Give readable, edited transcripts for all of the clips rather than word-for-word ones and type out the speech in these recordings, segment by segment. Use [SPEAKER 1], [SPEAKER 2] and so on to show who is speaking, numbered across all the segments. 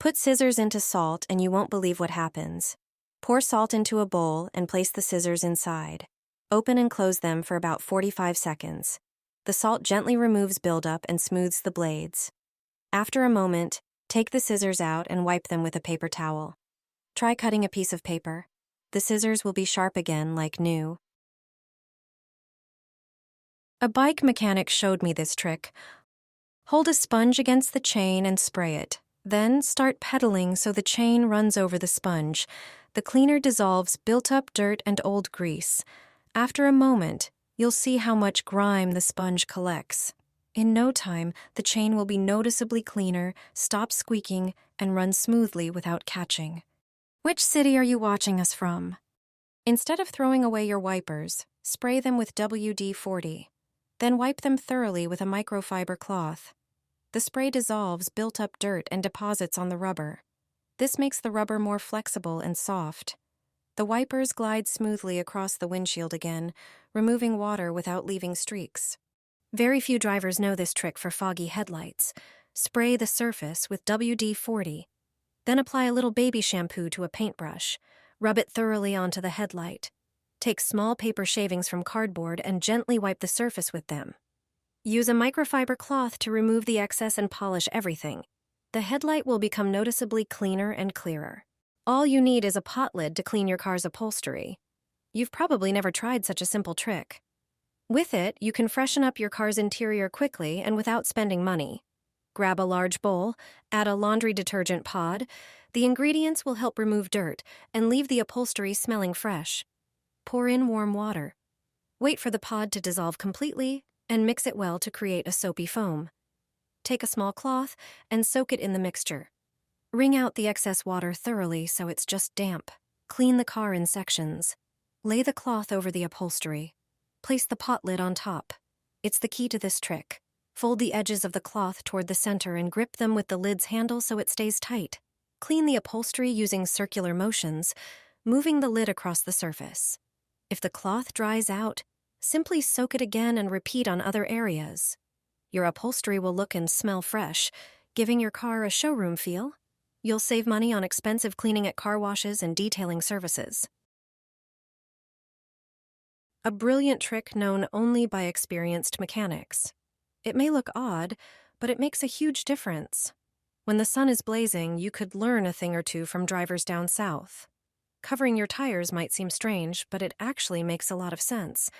[SPEAKER 1] Put scissors into salt and you won't believe what happens. Pour salt into a bowl and place the scissors inside. Open and close them for about 45 seconds. The salt gently removes buildup and smooths the blades. After a moment, take the scissors out and wipe them with a paper towel. Try cutting a piece of paper. The scissors will be sharp again like new. A bike mechanic showed me this trick. Hold a sponge against the chain and spray it. Then start pedaling so the chain runs over the sponge. The cleaner dissolves built-up dirt and old grease. After a moment, you'll see how much grime the sponge collects. In no time, the chain will be noticeably cleaner, stop squeaking, and run smoothly without catching. Which city are you watching us from? Instead of throwing away your wipers, spray them with WD-40. Then wipe them thoroughly with a microfiber cloth. The spray dissolves built-up dirt and deposits on the rubber. This makes the rubber more flexible and soft. The wipers glide smoothly across the windshield again, removing water without leaving streaks. Very few drivers know this trick for foggy headlights. Spray the surface with WD-40. Then apply a little baby shampoo to a paintbrush. Rub it thoroughly onto the headlight. Take small paper shavings from cardboard and gently wipe the surface with them. Use a microfiber cloth to remove the excess and polish everything. The headlight will become noticeably cleaner and clearer. All you need is a pot lid to clean your car's upholstery. You've probably never tried such a simple trick. With it, you can freshen up your car's interior quickly and without spending money. Grab a large bowl, add a laundry detergent pod. The ingredients will help remove dirt and leave the upholstery smelling fresh. Pour in warm water. Wait for the pod to dissolve completely and mix it well to create a soapy foam. Take a small cloth and soak it in the mixture. Wring out the excess water thoroughly so it's just damp. Clean the car in sections. Lay the cloth over the upholstery. Place the pot lid on top. It's the key to this trick. Fold the edges of the cloth toward the center and grip them with the lid's handle so it stays tight. Clean the upholstery using circular motions, moving the lid across the surface. If the cloth dries out, simply soak it again and repeat on other areas. Your upholstery will look and smell fresh, giving your car a showroom feel. You'll save money on expensive cleaning at car washes and detailing services. A brilliant trick known only by experienced mechanics. It may look odd, but it makes a huge difference. When the sun is blazing, you could learn a thing or two from drivers down south. Covering your tires might seem strange, but it actually makes a lot of sense.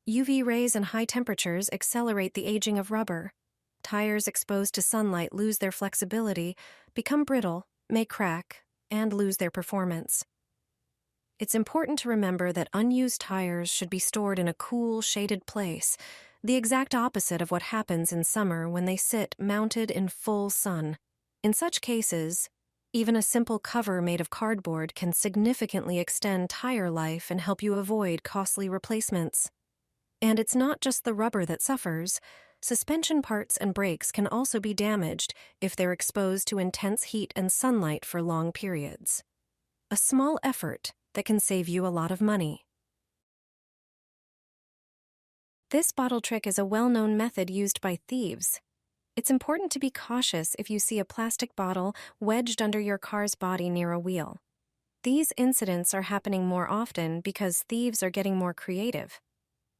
[SPEAKER 1] UV rays and high temperatures accelerate the aging of rubber. Tires exposed to sunlight lose their flexibility, become brittle, may crack, and lose their performance. It's important to remember that unused tires should be stored in a cool, shaded place, the exact opposite of what happens in summer when they sit mounted in full sun. In such cases, even a simple cover made of cardboard can significantly extend tire life and help you avoid costly replacements. And it's not just the rubber that suffers. Suspension parts and brakes can also be damaged if they're exposed to intense heat and sunlight for long periods. A small effort that can save you a lot of money. This bottle trick is a well-known method used by thieves. It's important to be cautious if you see a plastic bottle wedged under your car's body near a wheel. These incidents are happening more often because thieves are getting more creative.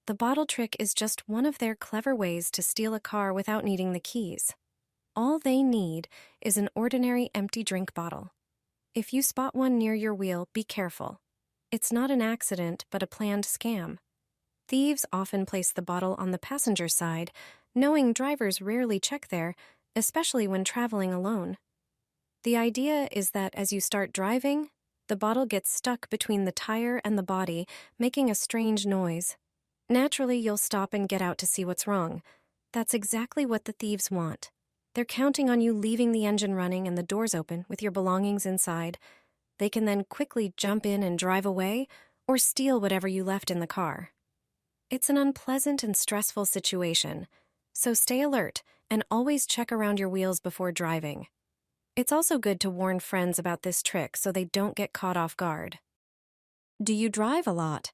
[SPEAKER 1] The bottle trick is just one of their clever ways to steal a car without needing the keys. All they need is an ordinary empty drink bottle. If you spot one near your wheel, be careful. It's not an accident, but a planned scam. Thieves often place the bottle on the passenger side, knowing drivers rarely check there, especially when traveling alone. The idea is that as you start driving, the bottle gets stuck between the tire and the body, making a strange noise. Naturally, you'll stop and get out to see what's wrong. That's exactly what the thieves want. They're counting on you leaving the engine running and the doors open with your belongings inside. They can then quickly jump in and drive away or steal whatever you left in the car. It's an unpleasant and stressful situation, so stay alert and always check around your wheels before driving. It's also good to warn friends about this trick so they don't get caught off guard. Do you drive a lot?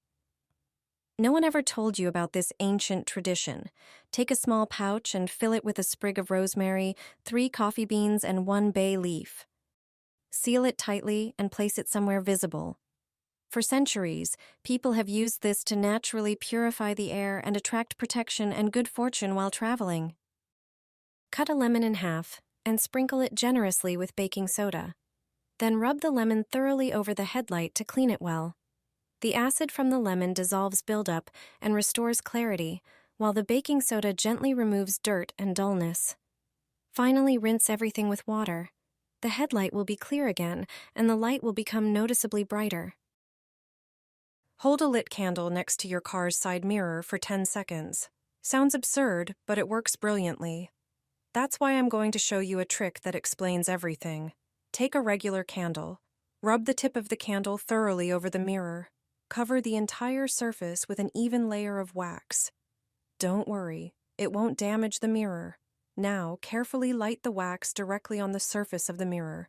[SPEAKER 1] No one ever told you about this ancient tradition. Take a small pouch and fill it with a sprig of rosemary, 3 coffee beans, and 1 bay leaf. Seal it tightly and place it somewhere visible. For centuries, people have used this to naturally purify the air and attract protection and good fortune while traveling. Cut a lemon in half and sprinkle it generously with baking soda. Then rub the lemon thoroughly over the headlight to clean it well. The acid from the lemon dissolves buildup and restores clarity, while the baking soda gently removes dirt and dullness. Finally, rinse everything with water. The headlight will be clear again, and the light will become noticeably brighter. Hold a lit candle next to your car's side mirror for 10 seconds. Sounds absurd, but it works brilliantly. That's why I'm going to show you a trick that explains everything. Take a regular candle. Rub the tip of the candle thoroughly over the mirror. Cover the entire surface with an even layer of wax. Don't worry, it won't damage the mirror. Now, carefully light the wax directly on the surface of the mirror.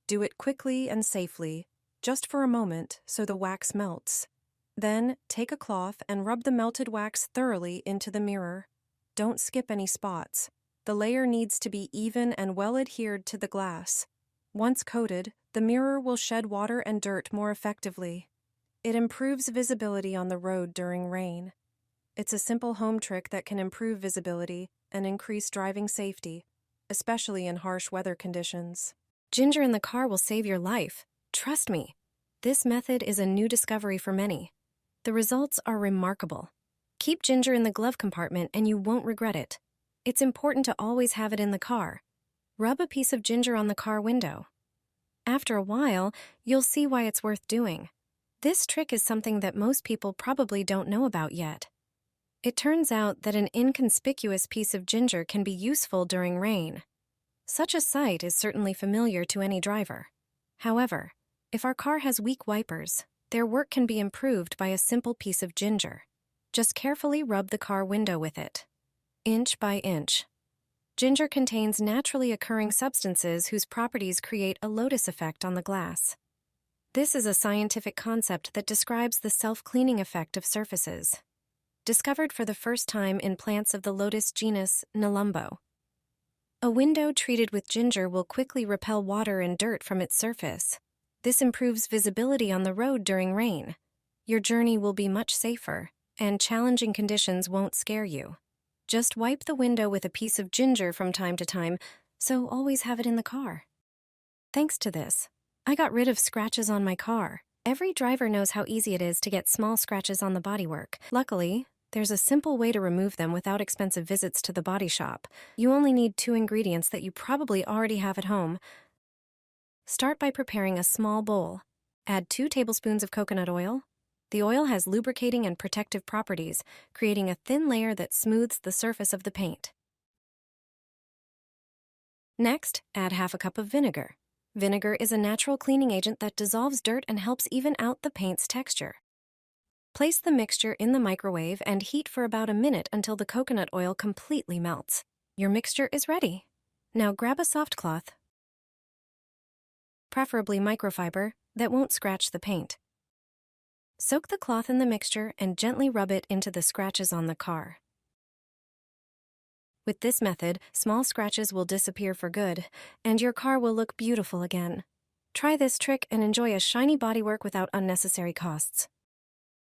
[SPEAKER 1] Do it quickly and safely, just for a moment so the wax melts. Then, take a cloth and rub the melted wax thoroughly into the mirror. Don't skip any spots. The layer needs to be even and well adhered to the glass. Once coated, the mirror will shed water and dirt more effectively. It improves visibility on the road during rain. It's a simple home trick that can improve visibility and increase driving safety, especially in harsh weather conditions. Ginger in the car will save your life. Trust me. This method is a new discovery for many. The results are remarkable. Keep ginger in the glove compartment and you won't regret it. It's important to always have it in the car. Rub a piece of ginger on the car window. After a while, you'll see why it's worth doing. This trick is something that most people probably don't know about yet. It turns out that an inconspicuous piece of ginger can be useful during rain. Such a sight is certainly familiar to any driver. However, if our car has weak wipers, their work can be improved by a simple piece of ginger. Just carefully rub the car window with it, inch by inch. Ginger contains naturally occurring substances whose properties create a lotus effect on the glass. This is a scientific concept that describes the self-cleaning effect of surfaces. Discovered for the first time in plants of the lotus genus Nelumbo. A window treated with ginger will quickly repel water and dirt from its surface. This improves visibility on the road during rain. Your journey will be much safer, and challenging conditions won't scare you. Just wipe the window with a piece of ginger from time to time, so always have it in the car. Thanks to this, I got rid of scratches on my car. Every driver knows how easy it is to get small scratches on the bodywork. Luckily, there's a simple way to remove them without expensive visits to the body shop. You only need 2 ingredients that you probably already have at home. Start by preparing a small bowl. Add 2 tablespoons of coconut oil. The oil has lubricating and protective properties, creating a thin layer that smooths the surface of the paint. Next, add half a cup of vinegar. Vinegar is a natural cleaning agent that dissolves dirt and helps even out the paint's texture. Place the mixture in the microwave and heat for about a minute until the coconut oil completely melts. Your mixture is ready. Now grab a soft cloth, preferably microfiber, that won't scratch the paint. Soak the cloth in the mixture and gently rub it into the scratches on the car. With this method, small scratches will disappear for good, and your car will look beautiful again. Try this trick and enjoy a shiny bodywork without unnecessary costs.